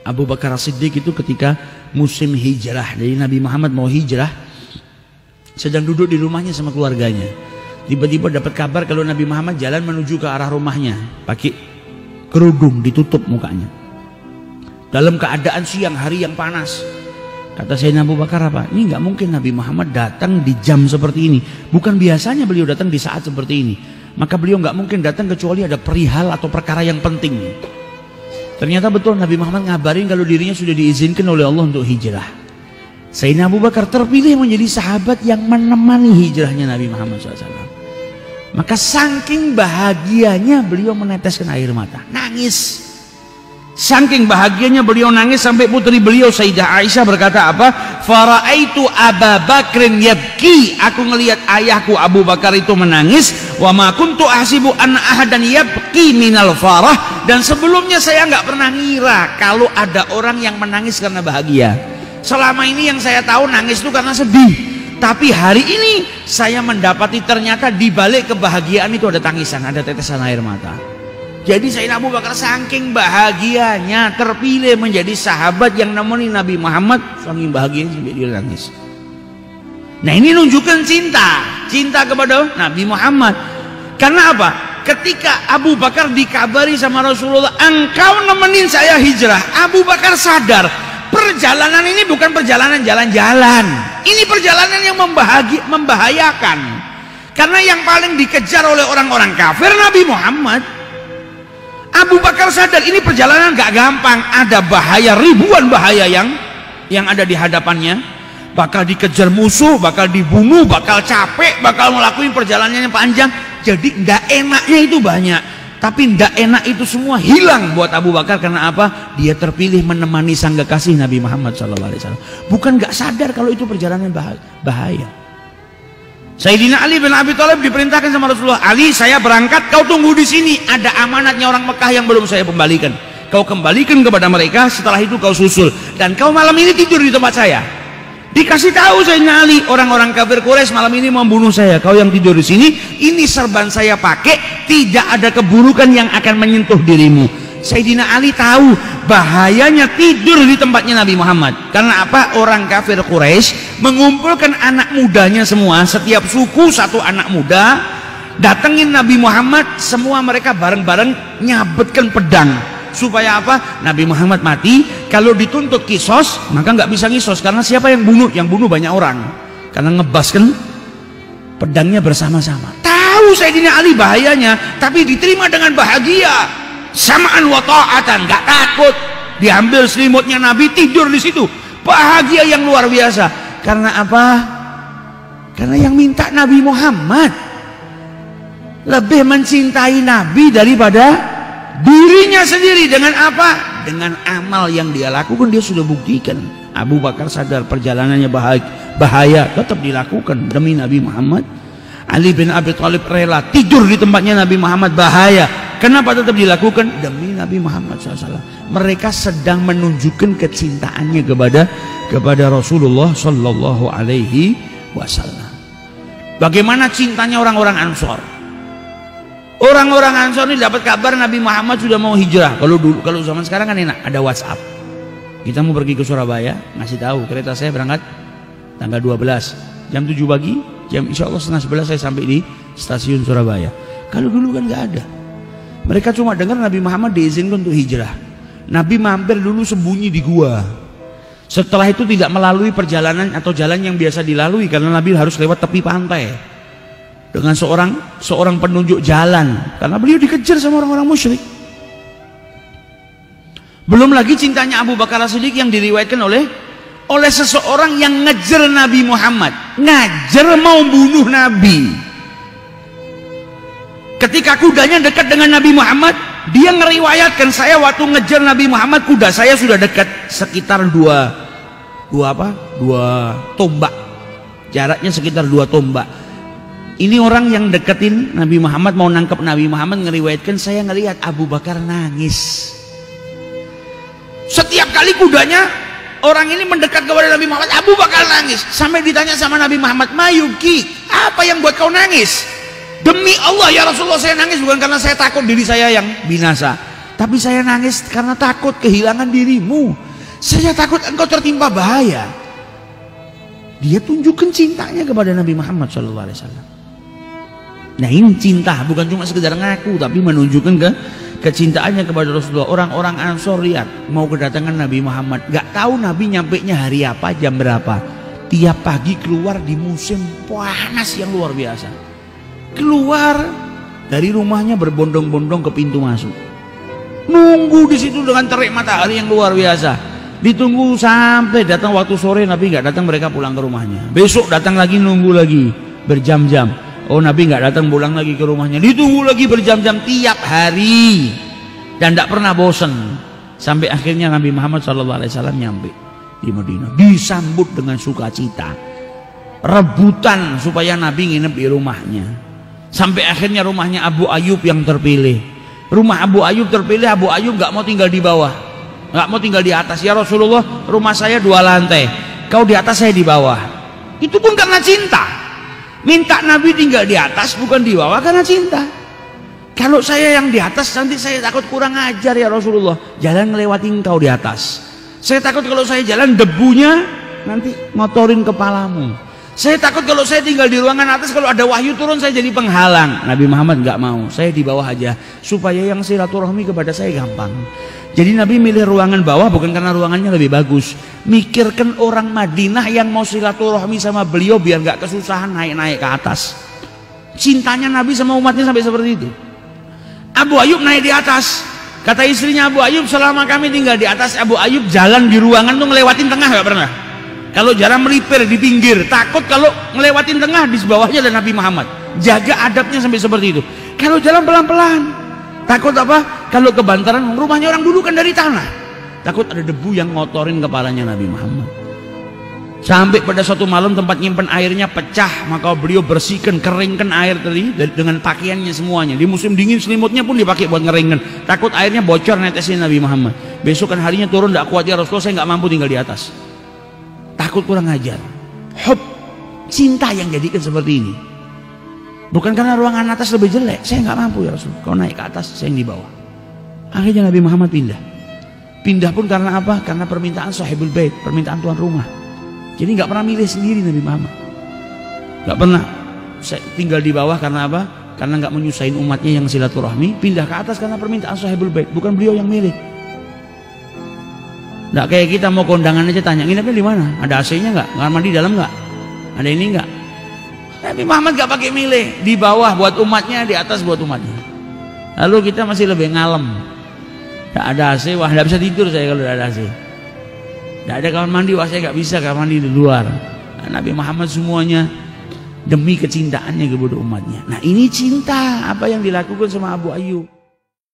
Abu Bakar As-Siddiq itu ketika musim hijrah, dari Nabi Muhammad mau hijrah, sedang duduk di rumahnya sama keluarganya. Tiba-tiba dapat kabar kalau Nabi Muhammad jalan menuju ke arah rumahnya, pakai kerudung, ditutup mukanya. Dalam keadaan siang hari yang panas. Kata Sayyidina Abu Bakar apa? Ini nggak mungkin Nabi Muhammad datang di jam seperti ini. Bukan biasanya beliau datang di saat seperti ini. Maka beliau nggak mungkin datang kecuali ada perihal atau perkara yang penting. Ternyata betul Nabi Muhammad ngabarin kalau dirinya sudah diizinkan oleh Allah untuk hijrah. Sayyidina Abu Bakar terpilih menjadi sahabat yang menemani hijrahnya Nabi Muhammad SAW. Maka saking bahagianya beliau meneteskan air mata, nangis. Saking bahagianya beliau nangis sampai putri beliau Sayyidah Aisyah berkata apa? Faraitu Abu Bakrin yabki. Aku ngelihat ayahku Abu Bakar itu menangis. Wa ma kuntu ahsibu anna ahadan yabki minal farah. Dan sebelumnya saya nggak pernah ngira kalau ada orang yang menangis karena bahagia. Selama ini yang saya tahu nangis itu karena sedih. Tapi hari ini saya mendapati ternyata di balik kebahagiaan itu ada tangisan, ada tetesan air mata. Jadi Sayyidina Abu Bakar saking bahagianya terpilih menjadi sahabat yang nemenin Nabi Muhammad, saking bahagianya sampai dia nangis. Nah ini nunjukkan cinta kepada Nabi Muhammad. Karena apa? Ketika Abu Bakar dikabari sama Rasulullah, engkau nemenin saya hijrah, Abu Bakar sadar perjalanan ini bukan perjalanan jalan-jalan. Ini perjalanan yang membahayakan. Karena yang paling dikejar oleh orang-orang kafir Nabi Muhammad. Abu Bakar sadar ini perjalanan gak gampang, ada bahaya, ribuan bahaya yang ada di hadapannya. Bakal dikejar musuh, bakal dibunuh, bakal capek, bakal ngelakuin perjalanan yang panjang. Jadi gak enaknya itu banyak. Tapi gak enak itu semua hilang buat Abu Bakar. Karena apa? Dia terpilih menemani sang kekasih Nabi Muhammad SAW. Bukan gak sadar kalau itu perjalanan bahaya. Sayyidina Ali bin Abi Thalib diperintahkan sama Rasulullah, Ali saya berangkat, kau tunggu di sini, ada amanatnya orang Mekah yang belum saya kembalikan. Kau kembalikan kepada mereka, setelah itu kau susul. Dan kau malam ini tidur di tempat saya. Dikasih tahu Sayyidina Ali, orang-orang kafir Quraisy malam ini membunuh saya. Kau yang tidur di sini, ini serban saya pakai, tidak ada keburukan yang akan menyentuh dirimu. Sayyidina Ali tahu bahayanya tidur di tempatnya Nabi Muhammad. Karena apa? Orang kafir Quraisy mengumpulkan anak mudanya semua, setiap suku satu anak muda, datengin Nabi Muhammad, semua mereka bareng-bareng nyabetkan pedang. Supaya apa? Nabi Muhammad mati, kalau dituntut kisos, maka nggak bisa ngisos. Karena siapa yang bunuh? Yang bunuh banyak orang. Karena ngebaskan pedangnya bersama-sama. Tahu Sayyidina Ali bahayanya, tapi diterima dengan bahagia. Samaan wa ta'atan, nggak takut. Diambil selimutnya Nabi, tidur di situ. Bahagia yang luar biasa. Karena apa? Karena yang minta Nabi Muhammad. Lebih mencintai Nabi daripada dirinya sendiri. Dengan apa? Dengan amal yang dia lakukan, dia sudah buktikan. Abu Bakar sadar perjalanannya bahaya, tetap dilakukan demi Nabi Muhammad. Ali bin Abi Thalib rela tidur di tempatnya Nabi Muhammad, bahaya. Kenapa tetap dilakukan? Demi Nabi Muhammad SAW. Mereka sedang menunjukkan kecintaannya kepada Rasulullah Sallallahu Alaihi Wasallam. Bagaimana cintanya orang-orang Ansor? Orang-orang Ansor ini dapat kabar Nabi Muhammad sudah mau hijrah. Kalau zaman sekarang kan enak, ada WhatsApp. Kita mau pergi ke Surabaya, ngasih tahu kereta saya berangkat tanggal 12 jam 7 pagi, insya Allah setengah 11 saya sampai di stasiun Surabaya. Kalau dulu kan nggak ada. Mereka cuma dengar Nabi Muhammad diizinkan untuk hijrah. Nabi mampir dulu sembunyi di gua. Setelah itu tidak melalui perjalanan atau jalan yang biasa dilalui, karena Nabi harus lewat tepi pantai dengan seorang penunjuk jalan, karena beliau dikejar sama orang-orang musyrik. Belum lagi cintanya Abu Bakar As-Siddiq yang diriwayatkan oleh seseorang yang ngejar Nabi Muhammad, ngajar mau bunuh Nabi. Ketika kudanya dekat dengan Nabi Muhammad, dia ngeriwayatkan, saya waktu ngejar Nabi Muhammad, kuda saya sudah dekat sekitar dua tombak, jaraknya sekitar 2 tombak. Ini orang yang deketin Nabi Muhammad, mau nangkep Nabi Muhammad, ngeriwayatkan, saya ngelihat Abu Bakar nangis. Setiap kali kudanya orang ini mendekat kepada Nabi Muhammad, Abu Bakar nangis. Sampai ditanya sama Nabi Muhammad, Mayuki, apa yang buat kau nangis? Demi Allah ya Rasulullah, saya nangis bukan karena saya takut diri saya yang binasa, Tapi saya nangis karena takut kehilangan dirimu. Saya takut engkau tertimpa bahaya. Dia tunjukkan cintanya kepada Nabi Muhammad SAW. Nah ini cinta, bukan cuma sekedar ngaku, tapi menunjukkan kecintaannya kepada Rasulullah. Orang-orang Ansor lihat mau kedatangan Nabi Muhammad, gak tahu Nabi nyampainya hari apa, jam berapa. Tiap pagi keluar di musim panas yang luar biasa. Keluar dari rumahnya berbondong-bondong ke pintu masuk. Nunggu di situ dengan terik matahari yang luar biasa. Ditunggu sampai datang waktu sore, Nabi nggak datang, mereka pulang ke rumahnya. Besok datang lagi, nunggu lagi berjam-jam. Oh Nabi nggak datang, pulang lagi ke rumahnya. Ditunggu lagi berjam-jam tiap hari dan tidak pernah bosan. Sampai akhirnya Nabi Muhammad SAW nyampe di Madinah, disambut dengan sukacita, rebutan supaya Nabi nginep di rumahnya. Sampai akhirnya rumahnya Abu Ayyub yang terpilih. Rumah Abu Ayyub terpilih. Abu Ayyub nggak mau tinggal di bawah, nggak mau tinggal di atas. Ya Rasulullah, rumah saya 2 lantai, kau di atas, saya di bawah. Itu pun karena cinta. Minta Nabi tinggal di atas bukan di bawah karena cinta. Kalau saya yang di atas nanti saya takut kurang ajar ya Rasulullah, jalan ngelewatin kau di atas. Saya takut kalau saya jalan debunya nanti ngotorin kepalamu. Saya takut kalau saya tinggal di ruangan atas, kalau ada wahyu turun saya jadi penghalang. Nabi Muhammad nggak mau, saya di bawah aja supaya yang silaturahmi kepada saya gampang. Jadi Nabi milih ruangan bawah bukan karena ruangannya lebih bagus. Mikirkan orang Madinah yang mau silaturahmi sama beliau biar nggak kesusahan naik-naik ke atas. Cintanya Nabi sama umatnya sampai seperti itu. Abu Ayyub naik di atas. Kata istrinya Abu Ayyub, selama kami tinggal di atas, Abu Ayyub jalan di ruangan tuh ngelewatin tengah nggak pernah. Kalau jalan melipir di pinggir, takut kalau ngelewatin tengah di bawahnya ada Nabi Muhammad. Jaga adabnya sampai seperti itu. Kalau jalan pelan-pelan, takut apa? Kalau kebantaran, rumahnya orang dulu kan dari tanah, takut ada debu yang ngotorin kepalanya Nabi Muhammad. Sampai pada suatu malam tempat nyimpen airnya pecah, maka beliau bersihkan, keringkan air tadi dengan pakaiannya semuanya. Di musim dingin selimutnya pun dipakai buat ngeringkan, takut airnya bocor netesin Nabi Muhammad. Besok kan harinya turun, tidak kuat ya Rasulullah, saya nggak mampu tinggal di atas, takut kurang ajar. Hub, cinta yang jadikan seperti ini. Bukan karena ruangan atas lebih jelek, saya nggak mampu ya Rasul, kau naik ke atas, saya yang di bawah. Akhirnya Nabi Muhammad pindah. Pindah pun karena apa? Karena permintaan sahibul bait, permintaan tuan rumah. Jadi nggak pernah milih sendiri Nabi Muhammad, nggak pernah. Saya tinggal di bawah karena apa? Karena nggak menyusahin umatnya yang silaturahmi. Pindah ke atas karena permintaan sahibul bait, bukan beliau yang milih. Nggak kayak kita mau kondangan aja tanya, nginepnya di mana? Ada AC-nya nggak? Kamar mandi dalam nggak? Ada ini nggak? Nabi Muhammad nggak pakai milih, di bawah buat umatnya, di atas buat umatnya. Lalu kita masih lebih ngalem. Nggak ada AC, wah nggak bisa tidur saya kalau nggak ada AC. Nggak ada kamar mandi, wah saya nggak bisa kamar mandi di luar. Nah, Nabi Muhammad semuanya demi kecintaannya kepada umatnya. Nah ini cinta apa yang dilakukan sama Abu Ayyub.